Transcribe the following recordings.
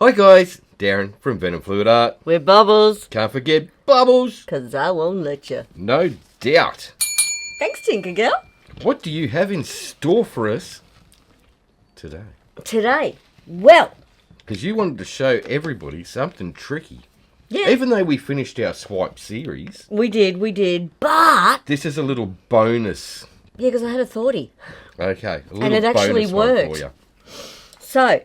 Hi guys, Darren from Venom Fluid Art. We're Bubbles. Can't forget Bubbles. Because I won't let you. No doubt. Thanks, Tinker Girl. What do you have in store for us today? Today, well. Because you wanted to show everybody something tricky. Yeah. Even though we finished our swipe series. We did, but... This is a little bonus. Yeah, because I had a thoughty. Okay, a little and it actually bonus one worked. for you. So,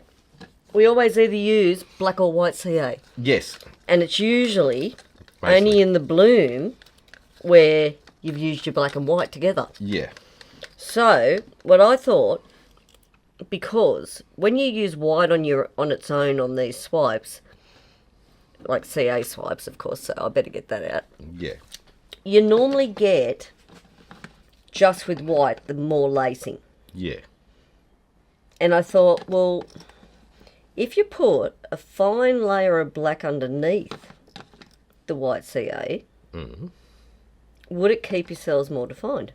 we always either use black or white CA. Yes. And it's usually Mostly. only in the bloom where you've used your black and white together. Yeah. So, what I thought, because when you use white on its own on these swipes, like CA swipes, of course, so I better get that out. Yeah. You normally get, just with white, the more lacing. Yeah. And I thought, well, if you put a fine layer of black underneath the white CA, would it keep your cells more defined?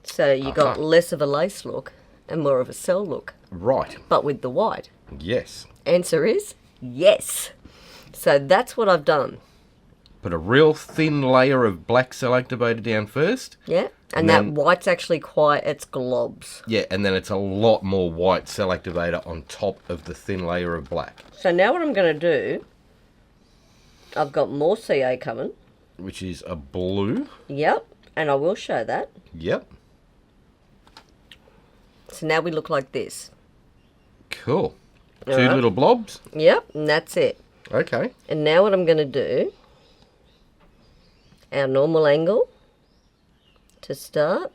So you got less of a lace look and more of a cell look. Right. But with the white. Yes. Answer is yes. So that's what I've done. Put a real thin layer of black cell activator down first. Yeah. And that white's actually quite, it's globs. Yeah, and then it's a lot more white cell activator on top of the thin layer of black. So now what I'm going to do, I've got more CA coming. Which is a blue. Yep. And I will show that. Yep. So now we look like this. Cool. All Two right. little blobs. Yep, and that's it. Okay. And now what I'm going to do, our normal angle to start.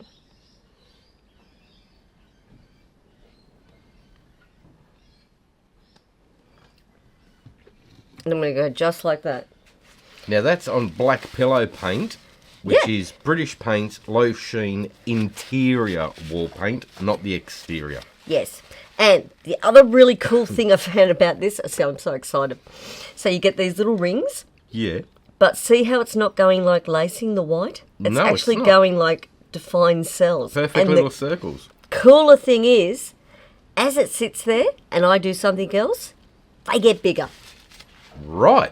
And I'm going to go just like that. Now that's on black pillow paint, which is British Paint's low sheen interior wall paint, not the exterior. Yes. And the other really cool thing I found about this, see, I'm so excited. So you get these little rings. Yeah. But see how it's not going like lacing the white? It's No, it's actually not. going like defined cells. Perfect And little the circles. cooler thing is, as it sits there and I do something else, they get bigger. Right.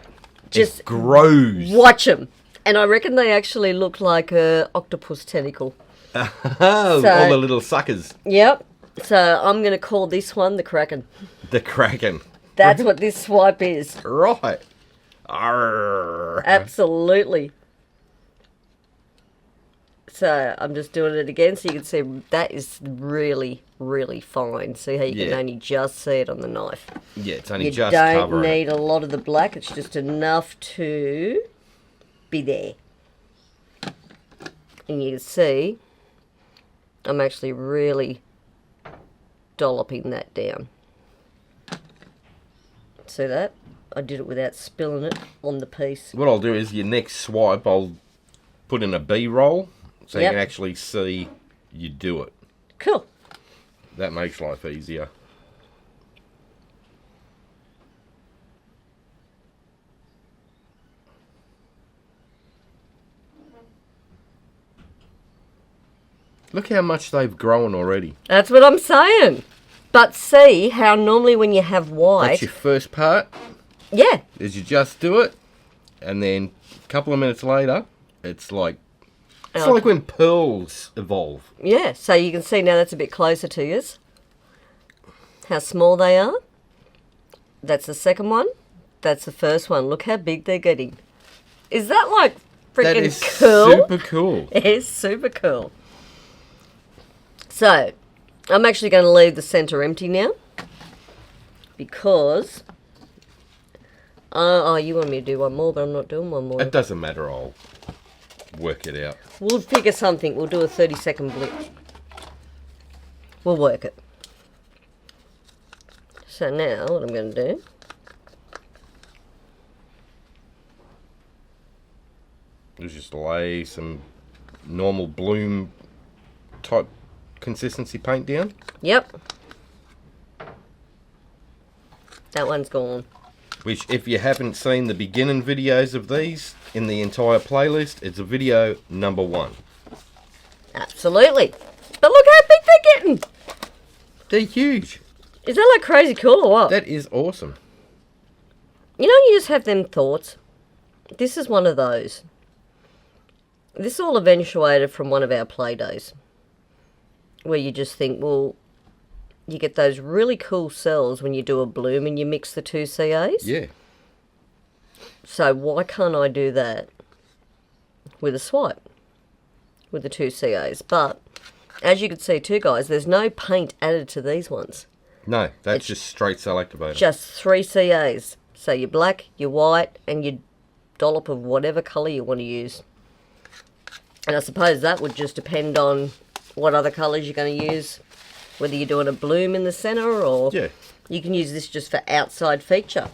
Just it grows. Watch them. And I reckon they actually look like a octopus tentacle. All the little suckers. Yep. So I'm going to call this one the Kraken. The Kraken. That's what this swipe is. Right. Arrgh. Absolutely. So I'm just doing it again so you can see that is really, really fine. See how you can only just see it on the knife. Yeah, it's only You just don't covering need a lot of the black. It's just enough to be there. And you can see I'm actually really dolloping that down. See that? I did it without spilling it on the piece. What I'll do is your next swipe, I'll put in a B-roll so you can actually see you do it. Cool. That makes life easier. Look how much they've grown already. That's what I'm saying. But see how normally when you have white... That's your first part. Yeah. Is you just do it, and then a couple of minutes later, it's like... It's like when pearls evolve. Yeah, so you can see now that's a bit closer to you. How small they are. That's the second one. That's the first one. Look how big they're getting. Is that like freaking That is cool? super cool. It is super cool. So, I'm actually going to leave the centre empty now. Because... oh, you want me to do one more, but I'm not doing one more. It doesn't matter, I'll work it out. We'll figure something. We'll do a 30-second blip. We'll work it. So now, what I'm going to do... is just lay some normal bloom type consistency paint down. Yep. That one's gone. Which, if you haven't seen the beginning videos of these in the entire playlist, it's video number 1. Absolutely. But look how big they're getting. They're huge. Is that like crazy cool or what? That is awesome. You know, you just have them thoughts. This is one of those. This all eventuated from one of our play days, where you just think, well, you get those really cool cells when you do a bloom and you mix the two CAs. Yeah. So why can't I do that with a swipe, with the two CAs? But as you can see too, guys, there's no paint added to these ones. No, that's just straight cell activator. Just 3 CAs. So your black, your white, and your dollop of whatever colour you want to use. And I suppose that would just depend on what other colours you're going to use. Whether you're doing a bloom in the centre or you can use this just for outside feature.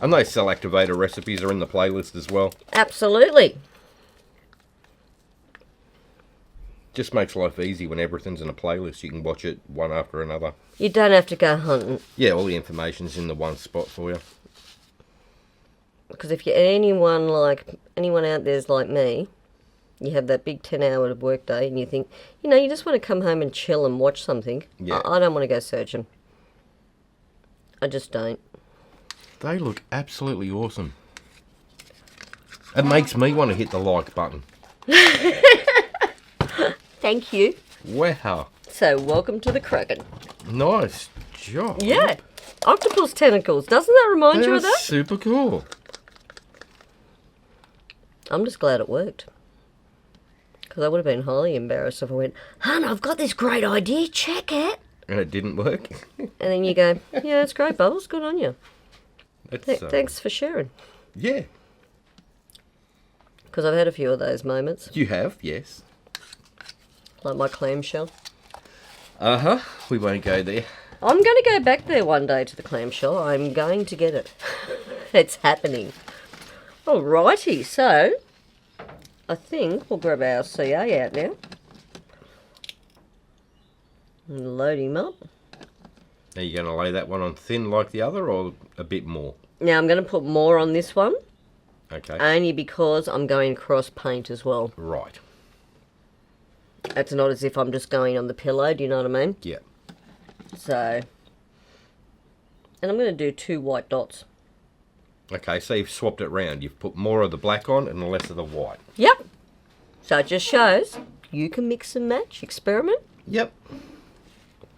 And those cell activator recipes are in the playlist as well. Absolutely. Just makes life easy when everything's in a playlist. You can watch it one after another. You don't have to go hunting. Yeah, all the information's in the one spot for you. Because if you're anyone out there's like me, you have that big 10-hour work day and you think, you know, you just want to come home and chill and watch something. Yeah. I don't want to go searching. I just don't. They look absolutely awesome. It makes me want to hit the like button. Thank you. Wow. So, welcome to the Kraken. Nice job. Yeah. Octopus tentacles. Doesn't that remind you of that? Super cool. I'm just glad it worked. Because I would have been highly embarrassed if I went, Hun, I've got this great idea, check it. And it didn't work. And then you go, yeah, it's great, Bubbles, good on you. Thanks for sharing. Yeah. Because I've had a few of those moments. You have, yes. Like my clamshell. Uh-huh. We won't go there. I'm going to go back there one day to the clamshell. I'm going to get it. It's happening. Alrighty, so I think we'll grab our CA out now. And load him up. Are you going to lay that one on thin like the other or a bit more? Now I'm going to put more on this one. Okay. Only because I'm going cross paint as well. Right. It's not as if I'm just going on the pillow, do you know what I mean? Yeah. So, and I'm going to do 2 white dots. Okay, so you've swapped it round. You've put more of the black on and less of the white. Yep. So it just shows you can mix and match, experiment. Yep.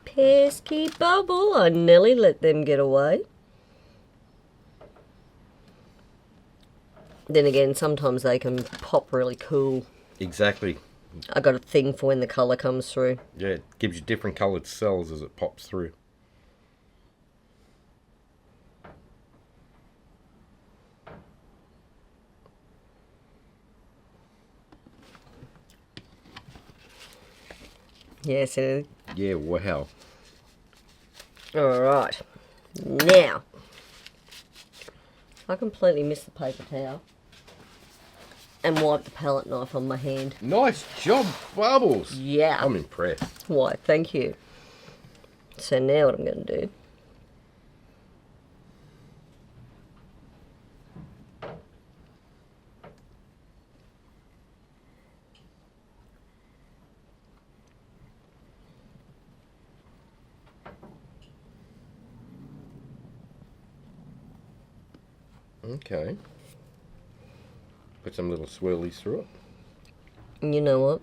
Pesky Bubble, I nearly let them get away. Then again, sometimes they can pop really cool. Exactly. I got a thing for when the colour comes through. Yeah, it gives you different coloured cells as it pops through. Yes, it is. Yeah, wow. Alright. Now, I completely missed the paper towel and wiped the palette knife on my hand. Nice job, Bubbles. Yeah. I'm impressed. Why, thank you. So now what I'm going to do, Okay. Put some little swirlies through it. you know what?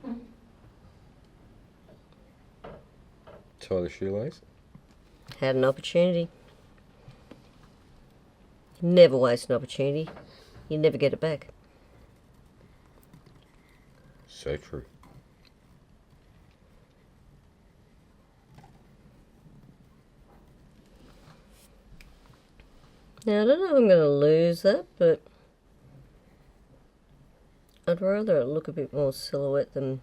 Tie the shoelace. Had an opportunity. Never waste an opportunity. You never get it back. So true. Now, I don't know if I'm going to lose that, but I'd rather it look a bit more silhouette than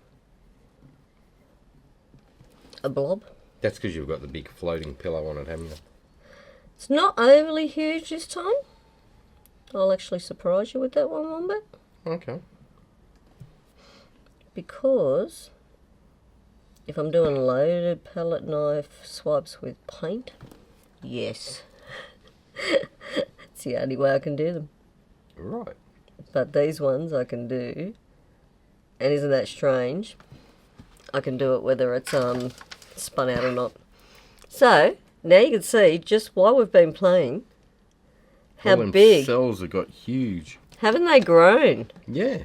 a blob. That's because you've got the big floating pillow on it, haven't you? It's not overly huge this time. I'll actually surprise you with that one, Wombat. Okay. Because if I'm doing loaded palette knife swipes with paint, yes. It's the only way I can do them. Right. But these ones I can do, and isn't that strange? I can do it whether it's spun out or not. So now you can see just while we've been playing How All them big? cells have got huge. Haven't they grown? Yeah.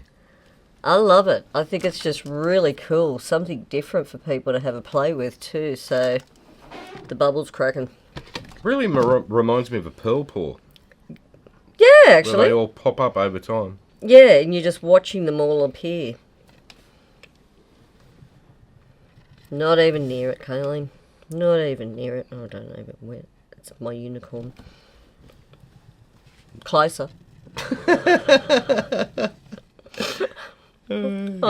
I love it. I think it's just really cool. Something different for people to have a play with too. So, the bubble's cracking. Really reminds me of a pearl pour. Yeah, Where actually. they all pop up over time. Yeah, and you're just watching them all appear. Not even near it, Kayleen. Not even near it. Oh, I don't know even where. It's my unicorn. Closer. I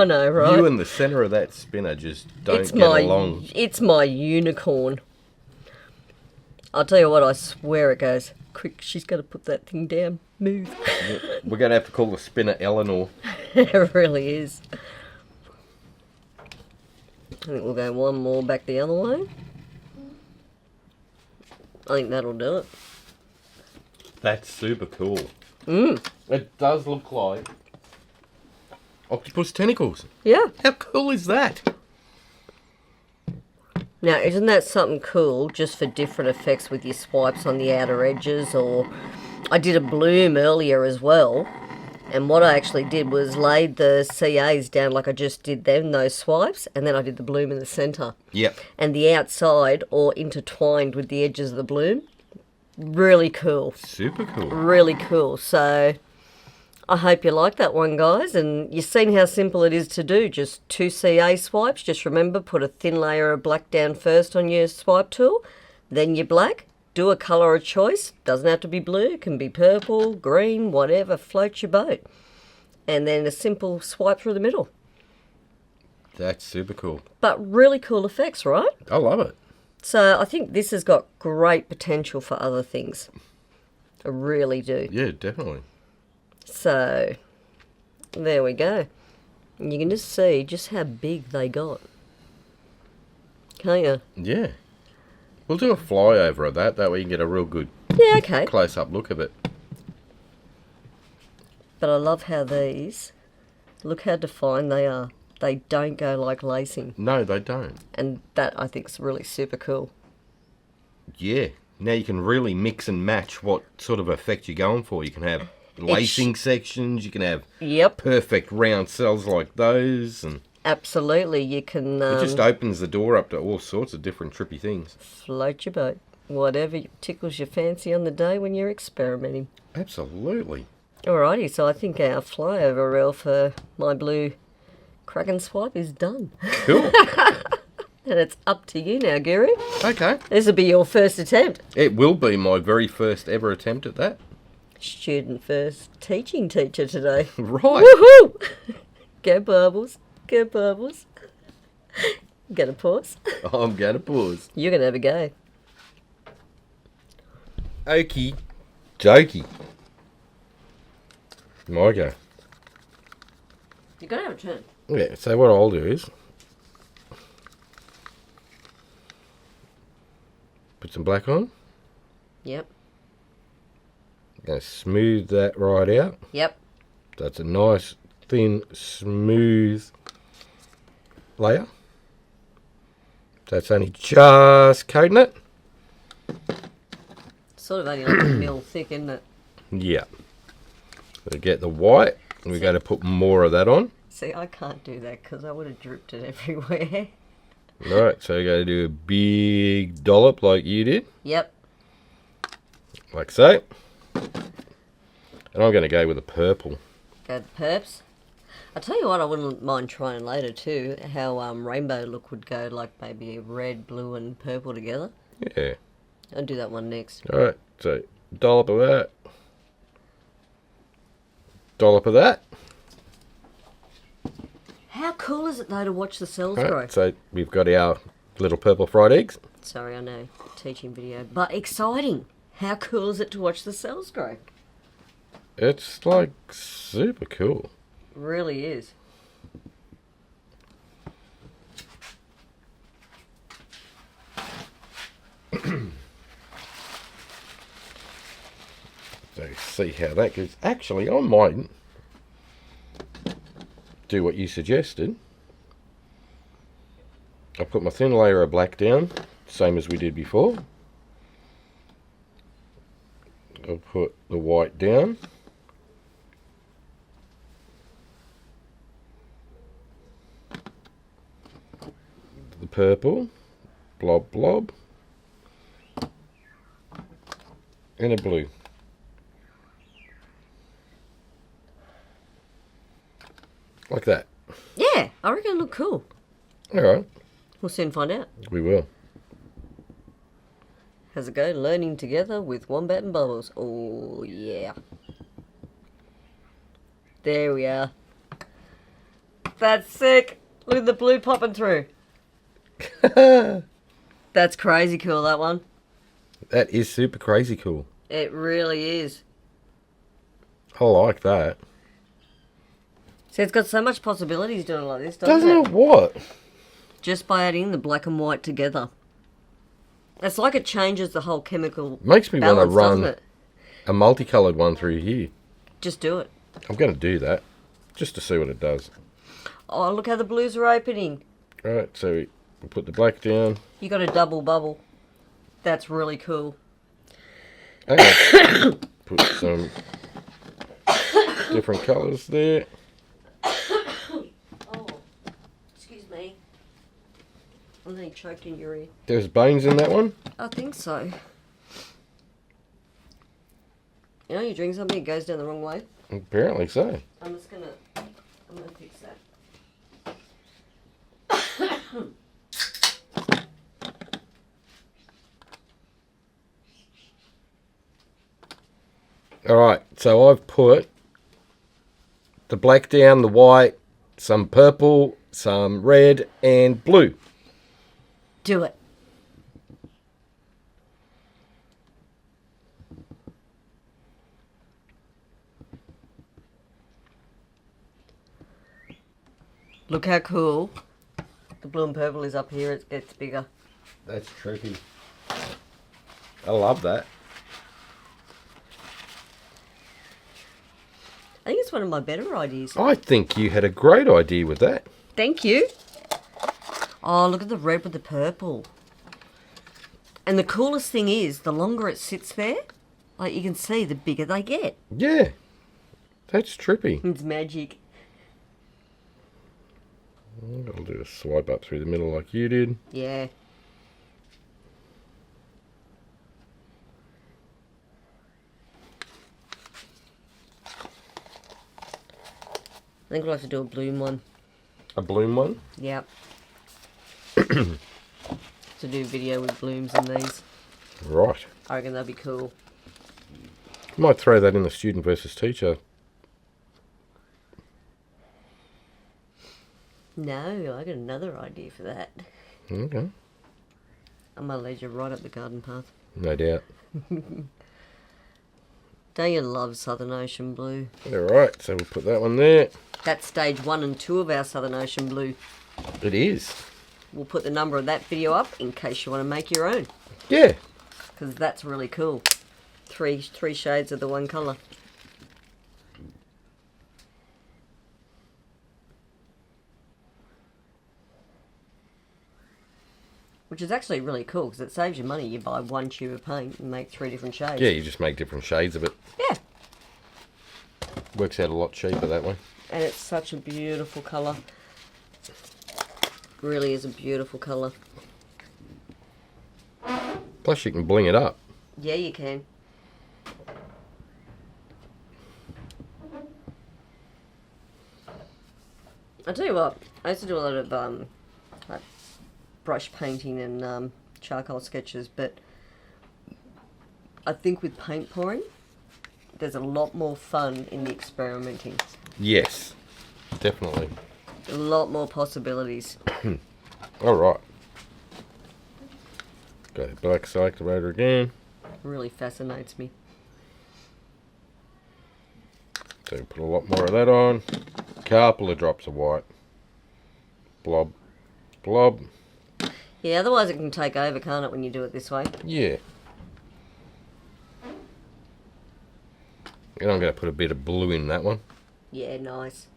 know, right? You and the centre of that spinner just don't It's get along. It's my unicorn. I'll tell you what, I swear it goes. Quick, she's going to put that thing down. Move. We're going to have to call the spinner Eleanor. It really is. I think we'll go one more back the other way. I think that'll do it. That's super cool. Mm. It does look like octopus tentacles. Yeah. How cool is that? Now, isn't that something cool just for different effects with your swipes on the outer edges? Or I did a bloom earlier as well. And what I actually did was laid the CAs down like I just did then, those swipes. And then I did the bloom in the centre. Yep. And the outside all intertwined with the edges of the bloom. Really cool. Super cool. Really cool. So I hope you like that one, guys. And you've seen how simple it is to do. Just 2 CA swipes. Just remember, put a thin layer of black down first on your swipe tool. Then your black. Do a colour of choice. Doesn't have to be blue. It can be purple, green, whatever. Floats your boat. And then a simple swipe through the middle. That's super cool. But really cool effects, right? I love it. So I think this has got great potential for other things. I really do. Yeah, definitely. So, there we go. And you can just see just how big they got. Can't you? Yeah. We'll do a flyover of that. That way you can get a real good Yeah, okay. close-up look of it. But I love how these, look how defined they are. They don't go like lacing. No, they don't. And that, I think, is really super cool. Yeah. Now you can really mix and match what sort of effect you're going for. You can have lacing sections. You can have Yep. perfect round cells like those. And Absolutely. You can it just opens the door up to all sorts of different trippy things. float your boat. Whatever tickles your fancy on the day when you're experimenting. Absolutely. Alrighty, so I think our flyover reel for my blue Kraken swipe is done. Cool. And it's up to you now, Guru. Okay. This will be your first attempt. It will be my very first ever attempt at that. Student first teaching teacher today. Right. Woohoo! Go Bubbles. Go Bubbles. Gonna pause? I'm going to pause. You're gonna have a go. Okie dokie. My go. You're gonna have a turn. Yeah, so what I'll do is put some black on. Yep. Going to smooth that right out. Yep. So it's a nice, thin, smooth layer. So it's only just coating it. Sort of only like a mil thick, isn't it? Yeah. So get the white. And we're going to put more of that on. See, I can't do that because I would have dripped it everywhere. Right, so you're going to do a big dollop like you did. Yep. Like so. And I'm going to go with a purple. Go the perps. I'll tell you what, I wouldn't mind trying later too, how rainbow look would go, like maybe red, blue and purple together. Yeah. I'll do that one next. Alright, so dollop of that. Dollop of that. How cool is it though to watch the cells Right, grow? so we've got our little purple fried eggs. Sorry, I know, teaching video, but exciting. How cool is it to watch the cells grow? It's like super cool. Really is. So see how that goes. Actually, I might do what you suggested. I'll put my thin layer of black down, same as we did before. I'll put the white down. The purple. Blob, blob. And a blue. Like that. Yeah, I reckon it'll look cool. Alright. We'll soon find out. We will. How's it go? Learning together with Wombat and Bubbles. Oh, yeah. There we are. That's sick. Look at the blue popping through. That's crazy cool, that one. That is super crazy cool. It really is. I like that. See, it's got so much possibilities doing it like this, doesn't Doesn't it? What? Just by adding the black and white together. It's like it changes the whole chemical Makes me want to balance, doesn't run it? a multicoloured one through here. Just do it. I'm going to do that. Just to see what it does. Oh, look how the blues are opening. Right, so we'll put the black down. You got a double bubble. That's really cool. And I'll put some different colours there. Oh, excuse me. I'm getting choked in your ear. There's bones in that one. I think so. You know, you drink something, it goes down the wrong way. Apparently so. I'm gonna fix that. Alright, so I've put the black down, the white, some purple, some red, and blue. Do it. Look how cool the blue and purple is up here. It's bigger. That's tricky. I love that. I think it's one of my better ideas. I think you had a great idea with that. Thank you. Oh, look at the red with the purple. And the coolest thing is, the longer it sits there, like you can see, the bigger they get. Yeah. That's trippy. It's magic. I'll do a swipe up through the middle like you did. Yeah. I think we'll have to do a bloom one. A bloom one? Yep. To do video with blooms and these. Right. I reckon that'd be cool. Might throw that in the student versus teacher. No, I got another idea for that. Okay. I'm gonna lead you right up the garden path. No doubt. Don't you love Southern Ocean blue? Alright, so we'll put that one there. That's stage 1 and 2 of our Southern Ocean blue. It is. We'll put the number of that video up in case you want to make your own. Yeah. Because that's really cool. Three shades of the one colour. Which is actually really cool because it saves you money. You buy one tube of paint and make 3 different shades. Yeah, you just make different shades of it. Yeah. Works out a lot cheaper that way. And it's such a beautiful colour. Really is a beautiful colour. Plus you can bling it up. Yeah, you can. I tell you what, I used to do a lot of like brush painting and charcoal sketches, but I think with paint pouring, there's a lot more fun in the experimenting. Yes, definitely. A lot more possibilities. Alright. Go to black selector again. Really fascinates me. So put a lot more of that on. Couple of drops of white. Blob. Blob. Yeah, otherwise it can take over, can't it, when you do it this way? Yeah. And I'm going to put a bit of blue in that one. Yeah, nice.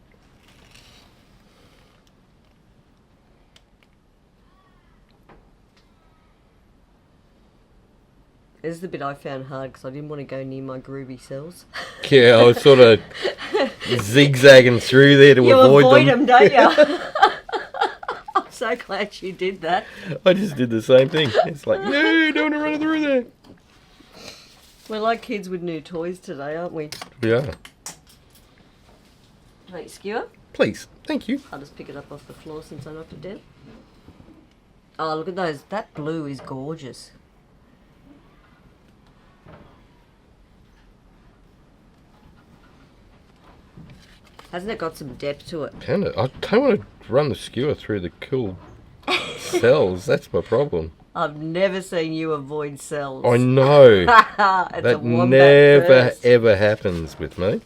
This is the bit I found hard because I didn't want to go near my groovy cells. Yeah, I was sort of zigzagging through there to You avoid them, don't you? I'm so glad you did that. I just did the same thing. It's like, no, don't want to run through there. We're like kids with new toys today, aren't we? We are. Hey, skewer. Please, thank you. I'll just pick it up off the floor since I knocked it down. Oh, look at those. That blue is gorgeous. Hasn't it got some depth to it? Pender, I don't want to run the skewer through the cool cells. That's my problem. I've never seen you avoid cells. I know. It's That a wombat never, burst. ever happens with me.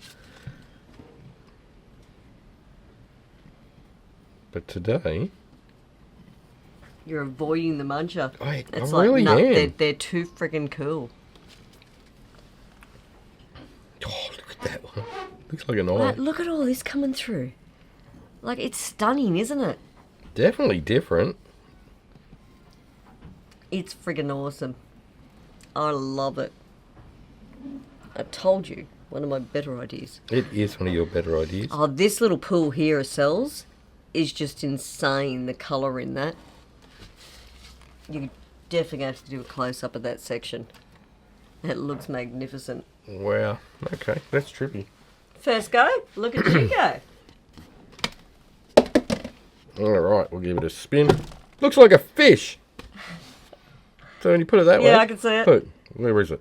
But today, You're avoiding the muncher. I It's really no, am. they're too friggin' cool. Oh, look at that one. Looks like an eye. Like, look at all this coming through. Like, it's stunning, isn't it? Definitely different. It's friggin' awesome. I love it. I told you, one of my better ideas. It is one of your better ideas. Oh, this little pool here of cells is just insane, the colour in that. You definitely have to do a close-up of that section. It looks magnificent. Wow. Okay, that's trippy. First go, look at you go. Alright, we'll give it a spin. Looks like a fish. So when you put it that way. Yeah, I can see it. Look, where is it?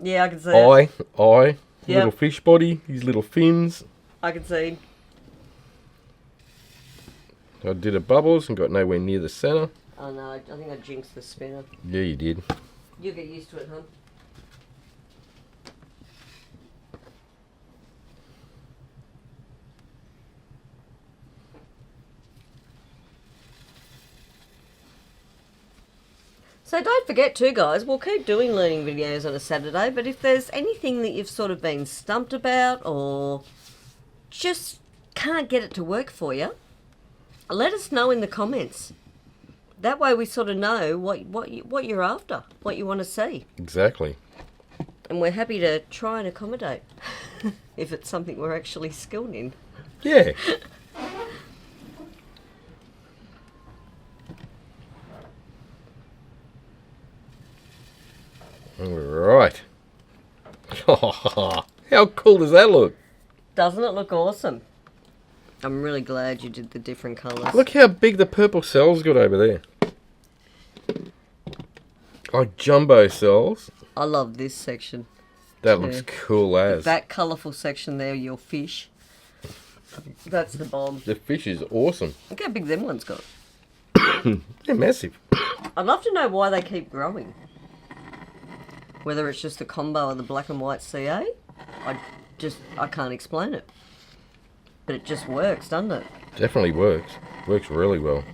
Yeah, I can see it. Eye, Yep. little fish body, his little fins. I can see. I did a bubbles and got nowhere near the centre. Oh no, I think I jinxed the spinner. Yeah, you did. You'll get used to it, huh? So don't forget too, guys, we'll keep doing learning videos on a Saturday, but if there's anything that you've sort of been stumped about or just can't get it to work for you, let us know in the comments. That way we sort of know what you're after, what you want to see. Exactly. And we're happy to try and accommodate if it's something we're actually skilled in. Yeah. Alright. How cool does that look? Doesn't it look awesome? I'm really glad you did the different colours. Look how big the purple cells got over there. Oh, jumbo cells. I love this section. That looks cool as. That colourful section there, your fish. That's the bomb. The fish is awesome. Look how big them ones got. They're massive. I'd love to know why they keep growing. Whether it's just a combo of the black and white CA. I can't explain it. But it just works, doesn't it? Definitely works. Works really well.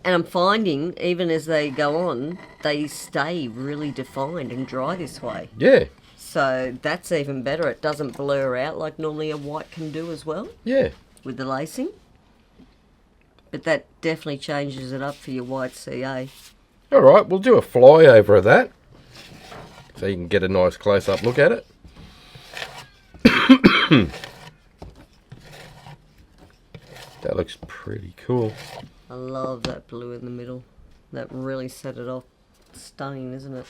And I'm finding, even as they go on, they stay really defined and dry this way. Yeah. So that's even better. It doesn't blur out like normally a white can do as well Yeah. with the lacing. But that definitely changes it up for your white CA. Alright, we'll do a flyover of that. So you can get a nice close-up look at it. That looks pretty cool. I love that blue in the middle. That really set it off. Stunning, isn't it?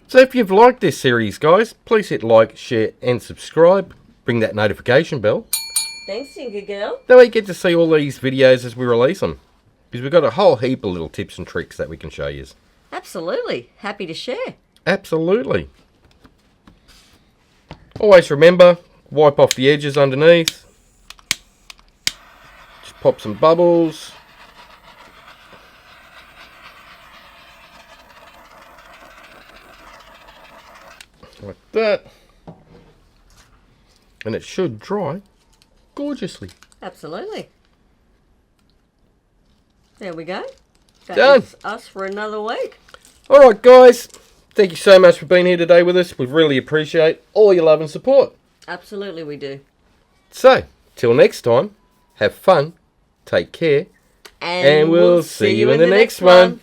So if you've liked this series, guys, please hit like, share and subscribe. Bring that notification bell. Thanks, Tinker Girl. That way you get to see all these videos as we release them. Because we've got a whole heap of little tips and tricks that we can show you. Absolutely. Happy to share. Absolutely. Always remember, wipe off the edges underneath. Just pop some bubbles. Like that. And it should dry gorgeously. Absolutely. There we go. That Done. is us for another week. Alright guys, thank you so much for being here today with us. We really appreciate all your love and support. Absolutely we do. So, till next time, have fun, take care, and we'll see you in the next one.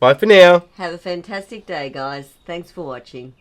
Bye for now. Have a fantastic day, guys. Thanks for watching.